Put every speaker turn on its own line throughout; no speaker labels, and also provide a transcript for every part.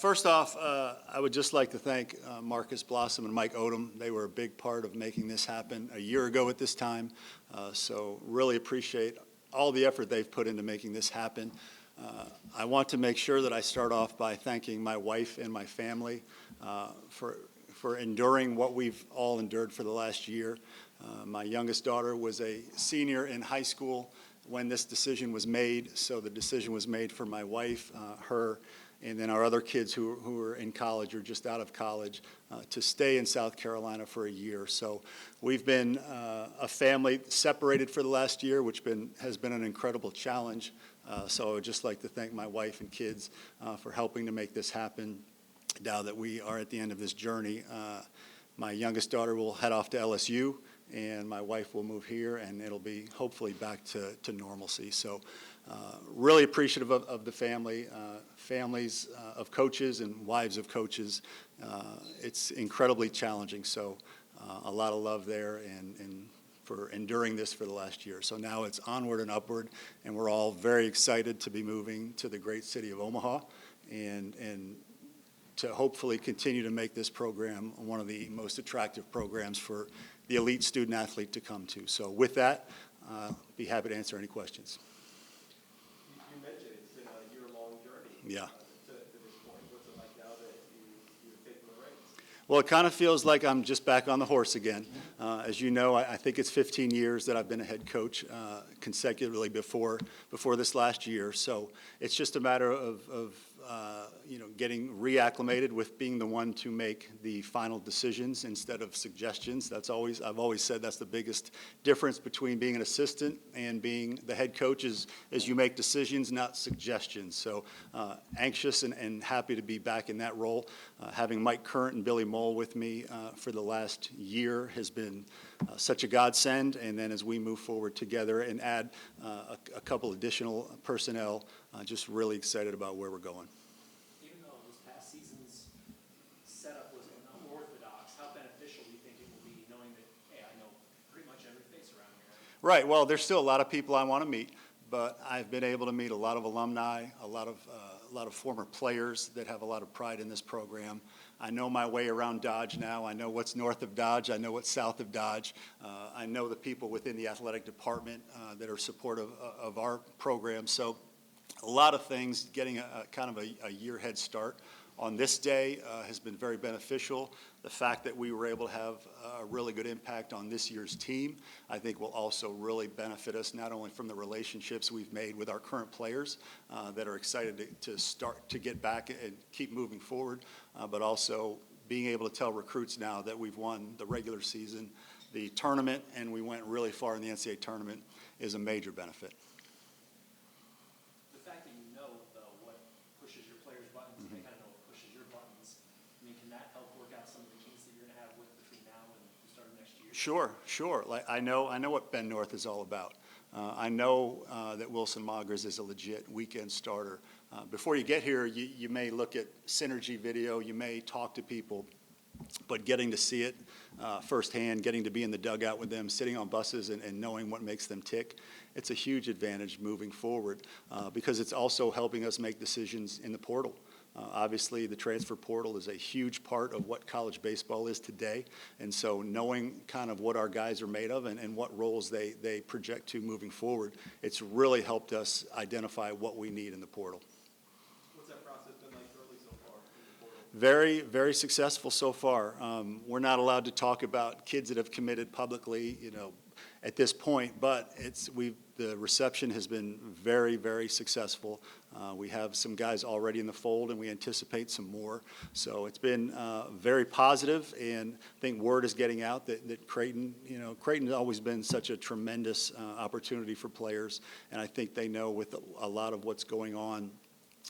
First off, I would just like to thank Marcus Blossom and Mike Odom. They were a big part of making this happen a year ago at this time. So really appreciate all the effort they've put into making this happen. I want to make sure that I start off by thanking my wife and my family for enduring what we've all endured for the last year. My youngest daughter was a senior in high school when this decision was made, so the decision was made for my wife, her, and then our other kids who are in college or just out of college to stay in South Carolina for a year. So we've been a family separated for the last year, which has been an incredible challenge. So I would just like to thank my wife and kids for helping to make this happen now that we are at the end of this journey. My youngest daughter will head off to LSU, and my wife will move here, and it'll be hopefully back to normalcy. So really appreciative of the families of coaches and wives of coaches. It's incredibly challenging, so a lot of love there and for enduring this for the last year. So now it's onward and upward, and we're all very excited to be moving to the great city of Omaha and to hopefully continue to make this program one of the most attractive programs for the elite student athlete to come to. So with that, be happy to answer any questions.
You mentioned it's been a year-long journey.
Yeah.
To this point. What's it like now that you've taken the reins?
Well, it kind of feels like I'm just back on the horse again. As you know, I think it's 15 years that I've been a head coach consecutively before this last year. So it's just a matter of getting reacclimated with being the one to make the final decisions instead of suggestions. I've always said that's the biggest difference between being an assistant and being the head coach is you make decisions, not suggestions. So anxious and happy to be back in that role. Having Mike Current and Billy Mole with me for the last year has been such a godsend. And then as we move forward together and add a couple additional personnel, just really excited about where we're going.
Even though this past season's setup was unorthodox, how beneficial do you think it will be knowing that, hey, I know pretty much every face around here?
Right. Well, there's still a lot of people I want to meet, but I've been able to meet a lot of alumni, a lot of former players that have a lot of pride in this program. I know my way around Dodge now. I know what's north of Dodge. I know what's south of Dodge. I know the people within the athletic department that are supportive of our program. So a lot of things, getting kind of a year head start on this day has been very beneficial. The fact that we were able to have a really good impact on this year's team, I think will also really benefit us, not only from the relationships we've made with our current players that are excited to start to get back and keep moving forward, but also being able to tell recruits now that we've won the regular season, the tournament, and we went really far in the NCAA tournament is a major benefit.
The fact that you know, though, what pushes your players' buttons, and they kind of know what pushes your buttons, I mean, can that help work out some of the kinks that you're going to have between now and the start of next year?
Sure. Like I know what Ben North is all about. I know that Wilson Mogers is a legit weekend starter. Before you get here, you may look at Synergy video, you may talk to people, but getting to see it firsthand, getting to be in the dugout with them, sitting on buses and knowing what makes them tick, it's a huge advantage moving forward because it's also helping us make decisions in the portal. Obviously, the transfer portal is a huge part of what college baseball is today, and so knowing kind of what our guys are made of and what roles they project to moving forward, it's really helped us identify what we need in the portal.
What's that process been like early so far in the portal?
Very, very successful so far. We're not allowed to talk about kids that have committed publicly, at this point, but the reception has been very, very successful. We have some guys already in the fold, and we anticipate some more. So it's been very positive, and I think word is getting out that Creighton, Creighton has always been such a tremendous opportunity for players, and I think they know with a lot of what's going on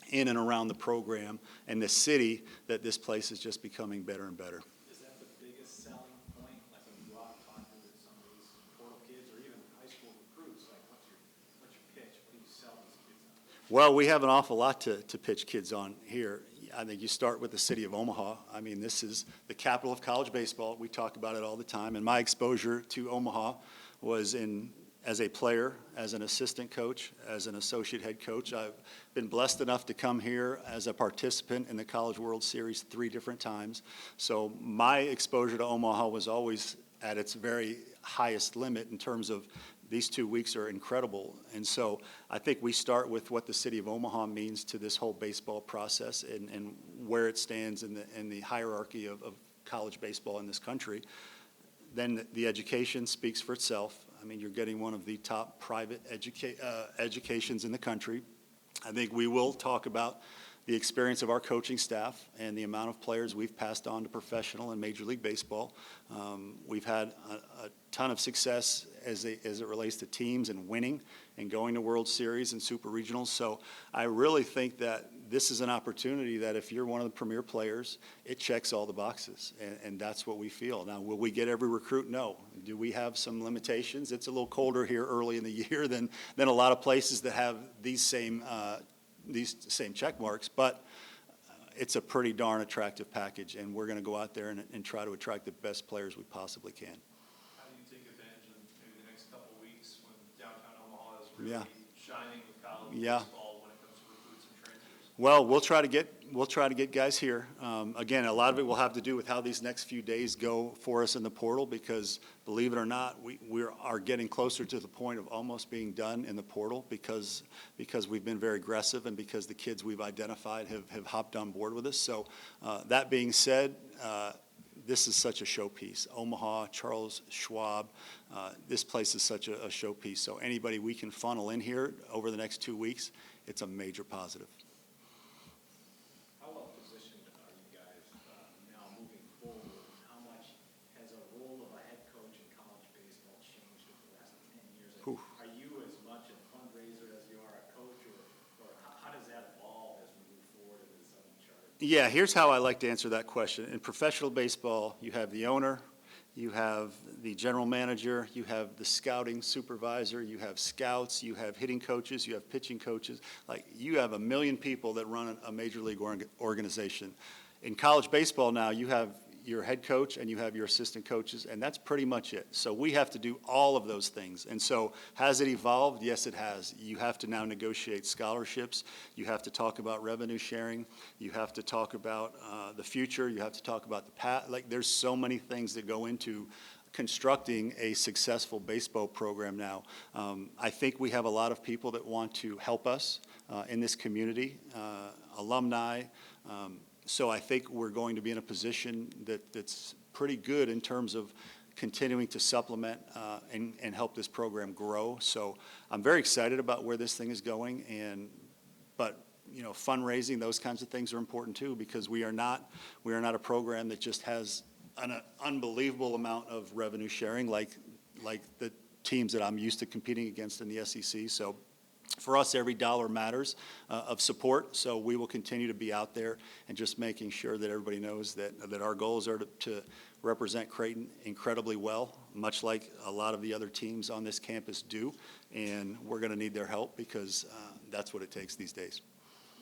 in and around the program and the city that this place is just becoming better and better.
Is that the biggest selling point? Like when you go out talking to some of these portal kids or even high school recruits, like what's your pitch? What do you sell these kids on?
Well, we have an awful lot to pitch kids on here. I think you start with the city of Omaha. I mean, this is the capital of college baseball. We talk about it all the time. And my exposure to Omaha was in as a player, as an assistant coach, as an associate head coach. I've been blessed enough to come here as a participant in the College World Series 3 different times. So my exposure to Omaha was always at its very highest limit in terms of these 2 weeks are incredible. And so I think we start with what the city of Omaha means to this whole baseball process and where it stands in the hierarchy of college baseball in this country. Then the education speaks for itself. I mean, you're getting one of the top private educations in the country. I think we will talk about the experience of our coaching staff and the amount of players we've passed on to professional and Major League Baseball. We've had a ton of success as it relates to teams and winning and going to World Series and Super Regionals. So I really think that this is an opportunity that if you're one of the premier players, it checks all the boxes, and that's what we feel. Now, will we get every recruit? No. Do we have some limitations? It's a little colder here early in the year than a lot of places that have these same check marks, but it's a pretty darn attractive package, and we're going to go out there and try to attract the best players we possibly can.
How do you take advantage of maybe the next couple of weeks when downtown Omaha is really
Yeah.
shining with college
Yeah.
baseball when it comes to recruits and transfers?
Well, we'll try to get guys here. Again, a lot of it will have to do with how these next few days go for us in the portal, because believe it or not, we are getting closer to the point of almost being done in the portal because we've been very aggressive and because the kids we've identified have hopped on board with us. So that being said, this is such a showpiece. Omaha, Charles Schwab, this place is such a showpiece. So anybody we can funnel in here over the next 2 weeks, it's a major positive.
How well positioned are you guys now moving forward? How much has a role of a head coach in college baseball changed over the last 10 years?
Whew.
Are you as much a fundraiser as you are a coach, or how does that evolve as we move forward in this uncharted?
Yeah, here's how I like to answer that question. In professional baseball, you have the owner, you have the general manager, you have the scouting supervisor, you have scouts, you have hitting coaches, you have pitching coaches. Like, you have a million people that run a major league organization. In college baseball now, you have your head coach and you have your assistant coaches, and that's pretty much it. So we have to do all of those things. And so has it evolved? Yes, it has. You have to now negotiate scholarships. You have to talk about revenue sharing. You have to talk about the future. You have to talk about the past. Like, there's so many things that go into constructing a successful baseball program now. I think we have a lot of people that want to help us in this community, alumni. So I think we're going to be in a position that's pretty good in terms of continuing to supplement and help this program grow. So I'm very excited about where this thing is going. But you know, fundraising, those kinds of things are important too, because we are not a program that just has an unbelievable amount of revenue sharing like the teams that I'm used to competing against in the SEC. So for us, every dollar matters of support, so we will continue to be out there and just making sure that everybody knows that our goals are to represent Creighton incredibly well, much like a lot of the other teams on this campus do, and we're going to need their help because that's what it takes these days.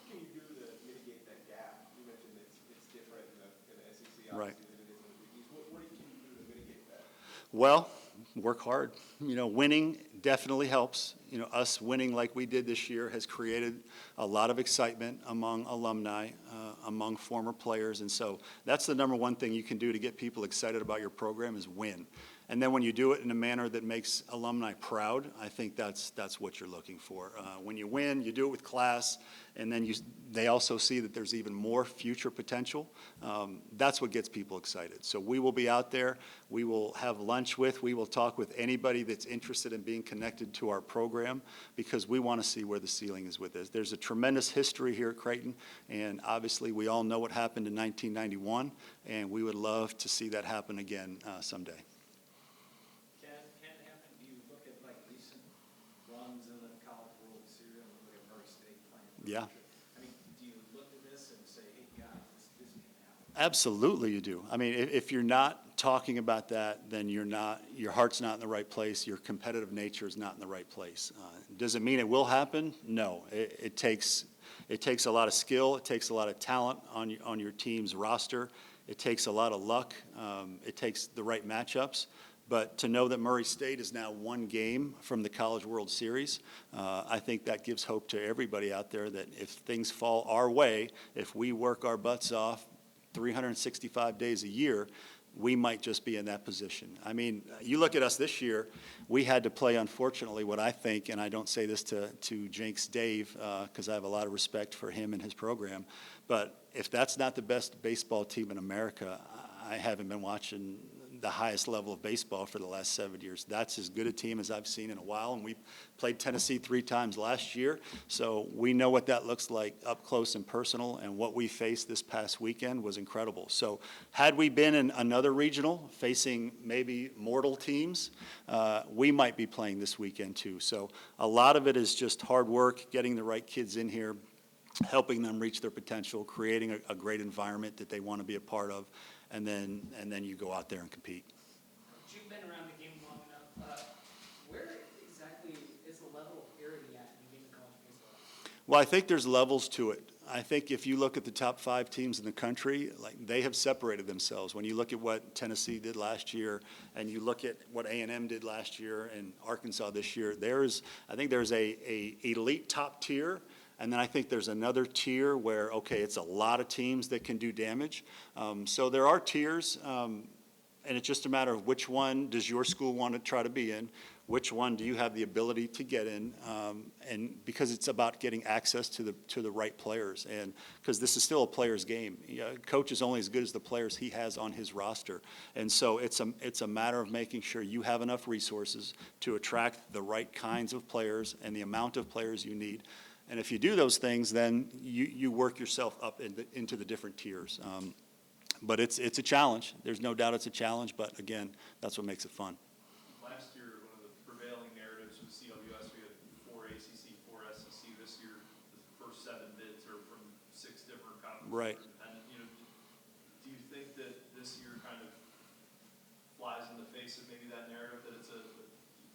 What can you do to mitigate that gap? You mentioned it's different in the SEC,
Right.
obviously, than it is in the Big East. What can you do to mitigate that?
Well, work hard. You know, winning definitely helps. You know, us winning like we did this year has created a lot of excitement among alumni, among former players. And so that's the number one thing you can do to get people excited about your program is win. And then when you do it in a manner that makes alumni proud, I think that's what you're looking for. When you win, you do it with class, and then they also see that there's even more future potential. That's what gets people excited. So we will be out there. We will have lunch with. We will talk with anybody that's interested in being connected to our program, because we want to see where the ceiling is with this. There's a tremendous history here at Creighton, and obviously we all know what happened in 1991, and we would love to see that happen again someday.
Can it happen? Do you look at like recent runs in the College World Series and look at Murray State playing?
Yeah.
I mean, do you look at this and say, hey, guys, this can happen?
Absolutely you do. I mean, if you're not talking about that, then your heart's not in the right place, your competitive nature is not in the right place. Does it mean it will happen? No. It takes a lot of skill, it takes a lot of talent on your team's roster, it takes a lot of luck, it takes the right matchups. But to know that Murray State is now one game from the College World Series, I think that gives hope to everybody out there that if things fall our way, if we work our butts off 365 days a year, we might just be in that position. I mean, you look at us this year, we had to play, unfortunately, what I think, and I don't say this to jinx Dave, because I have a lot of respect for him and his program, but if that's not the best baseball team in America, I haven't been watching the highest level of baseball for the last 7 years. That's as good a team as I've seen in a while, and we played Tennessee 3 times last year, so we know what that looks like up close and personal, and what we faced this past weekend was incredible. So had we been in another regional facing maybe mortal teams, we might be playing this weekend too. So a lot of it is just hard work, getting the right kids in here, helping them reach their potential, creating a great environment that they want to be a part of, and then you go out there and compete.
You've been around the game long enough. Where exactly is the level of parity at in the game of college baseball?
Well, I think there's levels to it. I think if you look at the top 5 teams in the country, like they have separated themselves. When you look at what Tennessee did last year, and you look at what A&M did last year and Arkansas this year, I think there's a elite top tier. And then I think there's another tier where, okay, it's a lot of teams that can do damage. So there are tiers, and it's just a matter of which one does your school want to try to be in, which one do you have the ability to get in, and because it's about getting access to the right players, and because this is still a player's game. Coach is only as good as the players he has on his roster, and so it's a matter of making sure you have enough resources to attract the right kinds of players and the amount of players you need. And if you do those things, then you work yourself up into the different tiers. But it's a challenge. There's no doubt it's a challenge. But again, that's what makes it fun.
Last year, one of the prevailing narratives was CWS. We had 4 ACC, 4 SEC. This year, the first 7 bids are from 6 different conferences.
Right.
Independent. Do you think that this year kind of flies in the face of maybe that narrative that it's a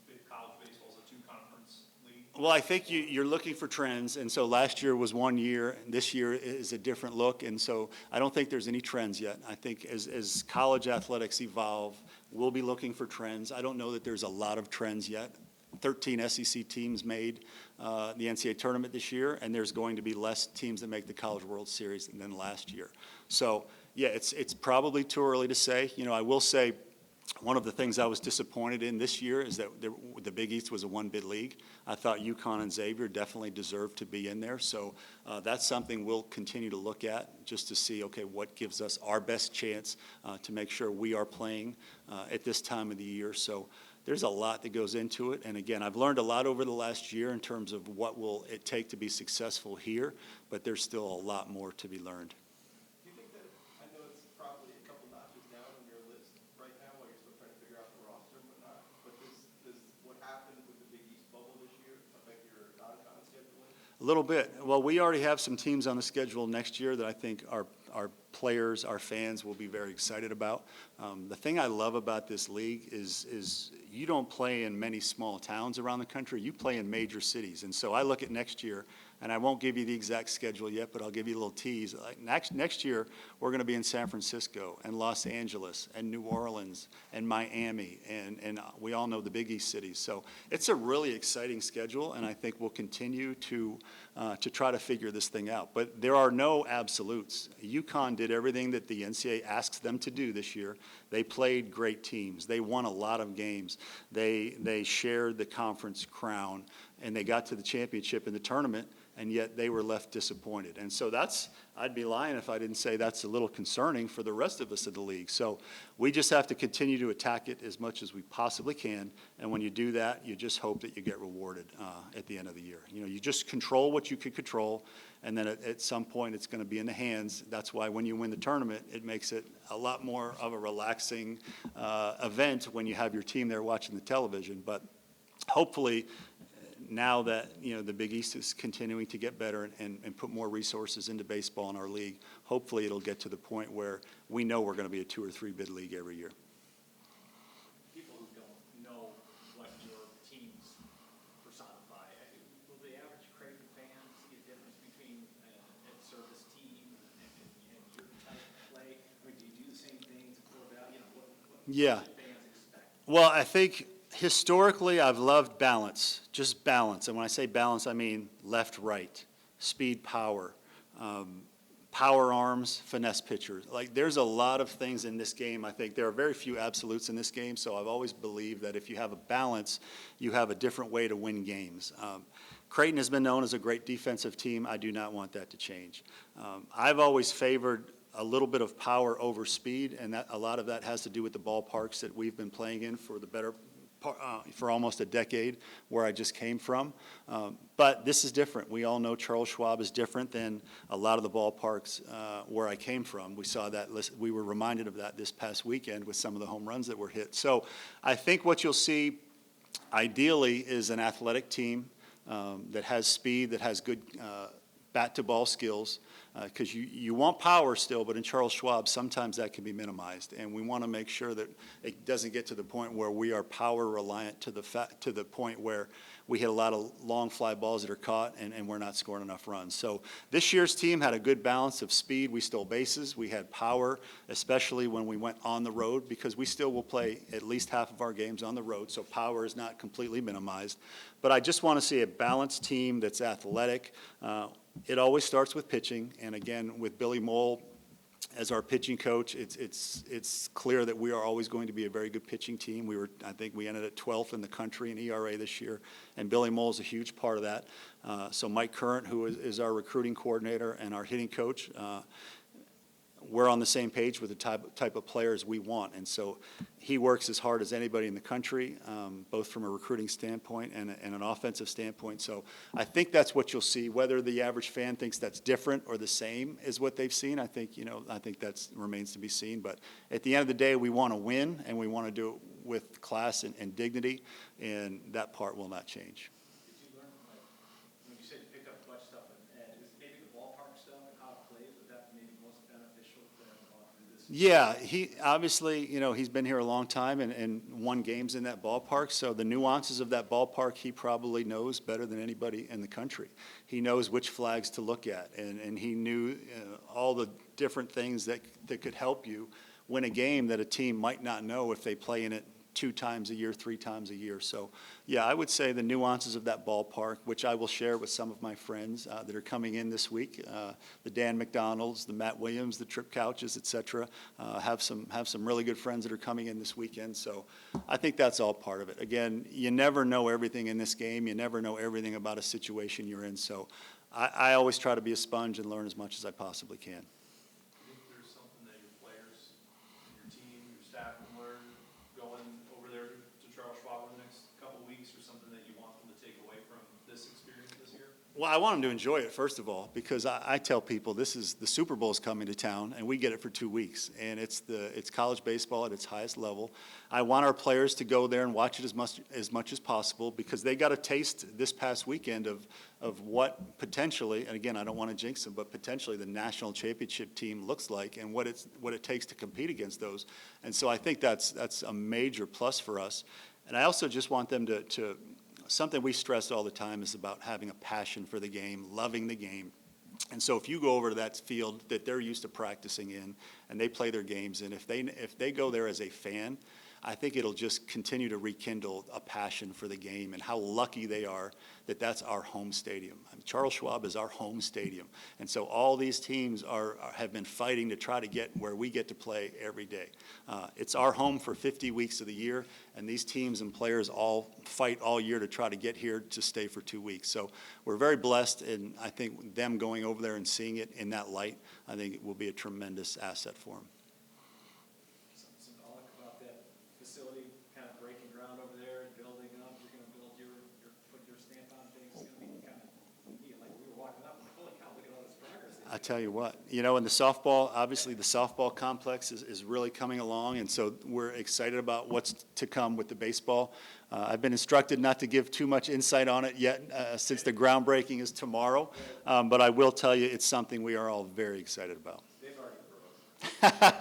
big college baseball is a 2-conference league?
Well, I think you're looking for trends, and so last year was one year, and this year is a different look, and so I don't think there's any trends yet. I think as college athletics evolve, we'll be looking for trends. I don't know that there's a lot of trends yet. 13 SEC teams made the NCAA tournament this year, and there's going to be less teams that make the College World Series than last year. So, yeah, it's probably too early to say. I will say one of the things I was disappointed in this year is that the Big East was a 1-bid league. I thought UConn and Xavier definitely deserved to be in there. So that's something we'll continue to look at just to see, okay, what gives us our best chance to make sure we are playing at this time of the year. So there's a lot that goes into it. And again, I've learned a lot over the last year in terms of what will it take to be successful here, but there's still a lot more to be learned.
Do you think that, I know it's probably a couple notches down on your list right now while you're still trying to figure out the roster and whatnot, but does what happened with the Big East bubble this year affect your non-con scheduling?
A little bit. Well, we already have some teams on the schedule next year that I think our players, our fans will be very excited about. The thing I love about this league is you don't play in many small towns around the country. You play in major cities. And so I look at next year, and I won't give you the exact schedule yet, but I'll give you a little tease. Like next year, we're going to be in San Francisco and Los Angeles and New Orleans and Miami, and we all know the Big East cities. So it's a really exciting schedule, and I think we'll continue to try to figure this thing out. But there are no absolutes. UConn did everything that the NCAA asks them to do this year. They played great teams. They won a lot of games. They shared the conference crown, and they got to the championship in the tournament, and yet they were left disappointed. And so I'd be lying if I didn't say that's a little concerning for the rest of us in the league. So we just have to continue to attack it as much as we possibly can, and when you do that, you just hope that you get rewarded at the end of the year. You just control what you can control, and then at some point it's going to be in the hands. That's why when you win the tournament, it makes it a lot more of a relaxing event when you have your team there watching the television. But hopefully, now that the Big East is continuing to get better and put more resources into baseball in our league, hopefully it'll get to the point where we know we're going to be a 2 or 3 bid league every year.
People who don't know what your teams personify, will the average Creighton fan see a difference between a service team and your type of play? I mean, do you do the same things, core value? What
Yeah.
should fans expect?
Well, I think historically I've loved balance, just balance. And when I say balance, I mean left, right, speed, power, power arms, finesse pitchers. Like there's a lot of things in this game. I think there are very few absolutes in this game. So I've always believed that if you have a balance, you have a different way to win games. Creighton has been known as a great defensive team. I do not want that to change. I've always favored a little bit of power over speed, and that a lot of that has to do with the ballparks that we've been playing in for the better for almost a decade, where I just came from. But this is different. We all know Charles Schwab is different than a lot of the ballparks where I came from. We saw that. We were reminded of that this past weekend with some of the home runs that were hit. So I think what you'll see ideally is an athletic team that has speed, that has good bat-to-ball skills, because you want power still, but in Charles Schwab, sometimes that can be minimized. And we want to make sure that it doesn't get to the point where we are power reliant to the point where we hit a lot of long fly balls that are caught and we're not scoring enough runs. So this year's team had a good balance of speed. We stole bases. We had power, especially when we went on the road, because we still will play at least half of our games on the road, so power is not completely minimized. But I just want to see a balanced team that's athletic. It always starts with pitching, and again, with Billy Mole as our pitching coach, it's clear that we are always going to be a very good pitching team. I think we ended at 12th in the country in ERA this year, and Billy Mole is a huge part of that. So Mike Current, who is our recruiting coordinator and our hitting coach, we're on the same page with the type of players we want. And so he works as hard as anybody in the country, both from a recruiting standpoint and an offensive standpoint. So I think that's what you'll see. Whether the average fan thinks that's different or the same as what they've seen, I think that remains to be seen. But at the end of the day, we want to win, and we want to do it with class and dignity, and that part will not change.
Did you learn, like, when you said you picked up a bunch of stuff, and is maybe the ballpark stuff and how it plays, would that maybe most beneficial for them through this?
Yeah, he obviously, he's been here a long time and won games in that ballpark. So the nuances of that ballpark, he probably knows better than anybody in the country. He knows which flags to look at, and he knew all the different things that could help you win a game that a team might not know if they play in it 2 times a year, 3 times a year. So, yeah, I would say the nuances of that ballpark, which I will share with some of my friends that are coming in this week, the Dan McDonalds, the Matt Williams, the Trip Couches, et cetera, have some really good friends that are coming in this weekend. So I think that's all part of it. Again, you never know everything in this game. You never know everything about a situation you're in. So I always try to be a sponge and learn as much as I possibly can.
I think there's something that your players, your team, your staff can learn going over there to Charles Schwab in the next couple of weeks, or something that you want them to take away from this experience this year?
Well, I want them to enjoy it, first of all, because I tell people the Super Bowl is coming to town, and we get it for 2 weeks, and it's college baseball at its highest level. I want our players to go there and watch it as much as possible, because they got a taste this past weekend of what potentially, and again, I don't want to jinx them, but potentially the national championship team looks like, and what it takes to compete against those. And so I think that's a major plus for us. And I also just want them to something we stress all the time is about having a passion for the game, loving the game. And so if you go over to that field that they're used to practicing in and they play their games in, if they go there as a fan, I think it'll just continue to rekindle a passion for the game and how lucky they are that that's our home stadium. I mean, Charles Schwab is our home stadium. And so all these teams have been fighting to try to get where we get to play every day. It's our home for 50 weeks of the year, and these teams and players all fight all year to try to get here to stay for 2 weeks. So we're very blessed, and I think them going over there and seeing it in that light, I think it will be a tremendous asset for them.
Something symbolic about that facility, kind of breaking ground over there and building up, you're gonna build put your stamp on things, it's gonna be kind of, like, we were walking up, and like, holy cow, look at all this progress.
I tell you what, in the softball, obviously the softball complex is really coming along, and so we're excited about what's to come with the baseball. I've been instructed not to give too much insight on it yet, since the groundbreaking is tomorrow, but I will tell you it's something we are all very excited about.
They've already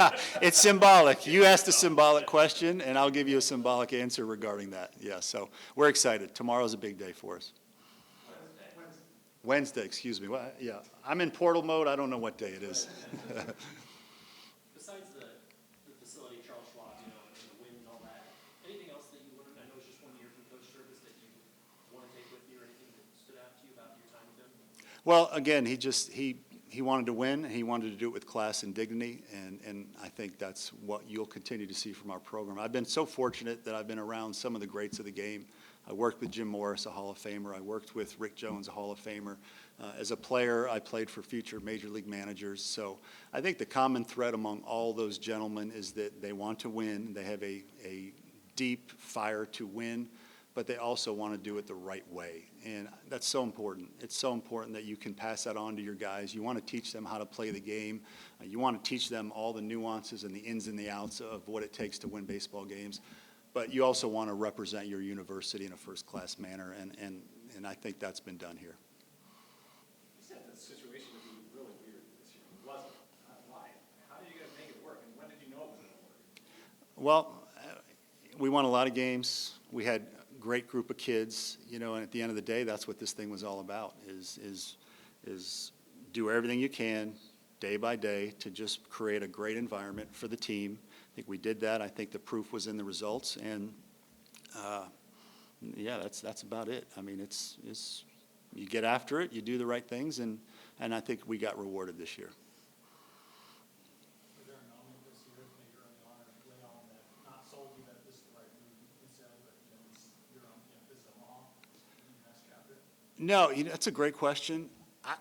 broke.
It's symbolic. You asked a symbolic question, and I'll give you a symbolic answer regarding that. Yeah, so we're excited. Tomorrow's a big day for us. Wednesday, excuse me. Well, yeah, I'm in portal mode. I don't know what day it is.
Besides the facility, Charles Schwab, and the wind and all that, anything else
Well, again, he wanted to win, and he wanted to do it with class and dignity, and I think that's what you'll continue to see from our program. I've been so fortunate that I've been around some of the greats of the game. I worked with Jim Morris, a Hall of Famer. I worked with Rick Jones, a Hall of Famer. As a player, I played for future Major League managers. So I think the common thread among all those gentlemen is that they want to win. They have a deep fire to win, but they also want to do it the right way. And that's so important. It's so important that you can pass that on to your guys. You want to teach them how to play the game. You want to teach them all the nuances and the ins and the outs of what it takes to win baseball games. But you also want to represent your university in a first-class manner, and I think that's been done here.
You said the situation would be really weird this year. It wasn't. Why? How did you guys make it work, and when did you know it was going to work?
Well, we won a lot of games. We had a great group of kids, and at the end of the day, that's what this thing was all about, is do everything you can day by day to just create a great environment for the team. I think we did that. I think the proof was in the results, and yeah, that's about it. I mean, it's you get after it, you do the right things, and I think we got rewarded this year.
Was there a moment this year, maybe early on or late on, that not solely that this is the right move necessarily, but this is a long, next chapter?
No, that's a great question.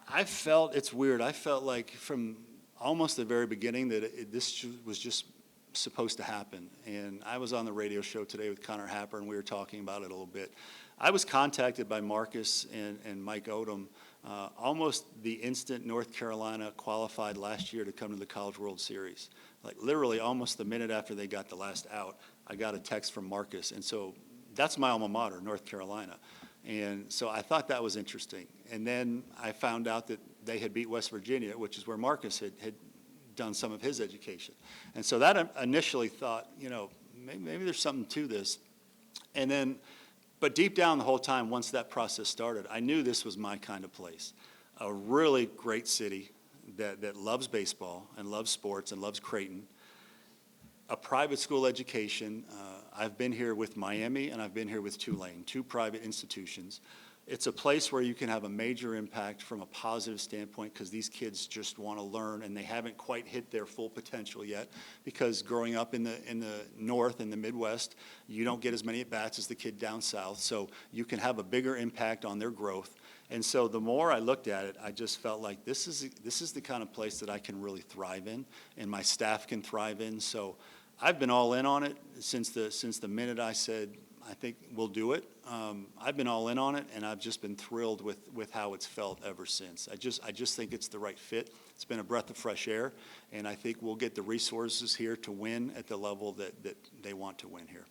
I felt, it's weird, I felt like from almost the very beginning that this was just supposed to happen. And I was on the radio show today with Connor Happer, and we were talking about it a little bit. I was contacted by Marcus and Mike Odom almost the instant North Carolina qualified last year to come to the College World Series. Like literally almost the minute after they got the last out, I got a text from Marcus. And so that's my alma mater, North Carolina. And so I thought that was interesting. And then I found out that they had beat West Virginia, which is where Marcus had done some of his education. And so that initially thought, maybe there's something to this. And then, but deep down the whole time, once that process started, I knew this was my kind of place. A really great city that loves baseball and loves sports and loves Creighton. A private school education. I've been here with Miami and I've been here with Tulane, two private institutions. It's a place where you can have a major impact from a positive standpoint because these kids just want to learn and they haven't quite hit their full potential yet because growing up in the North and the Midwest, you don't get as many at-bats as the kid down South, so you can have a bigger impact on their growth. And so the more I looked at it, I just felt like this is the kind of place that I can really thrive in and my staff can thrive in. So I've been all in on it since the minute I said, I think we'll do it. I've been all in on it, and I've just been thrilled with how it's felt ever since. I just think it's the right fit. It's been a breath of fresh air, and I think we'll get the resources here to win at the level that they want to win here.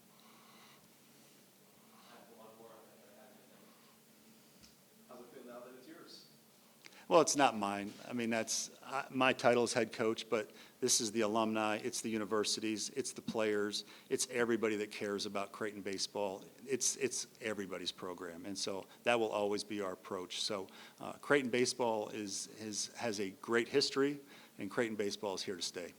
How's it feel now that it's yours?
Well, it's not mine. I mean, my title is head coach, but this is the alumni, it's the universities, it's the players, it's everybody that cares about Creighton baseball. It's everybody's program, and so that will always be our approach. So Creighton baseball has a great history, and Creighton baseball is here to stay.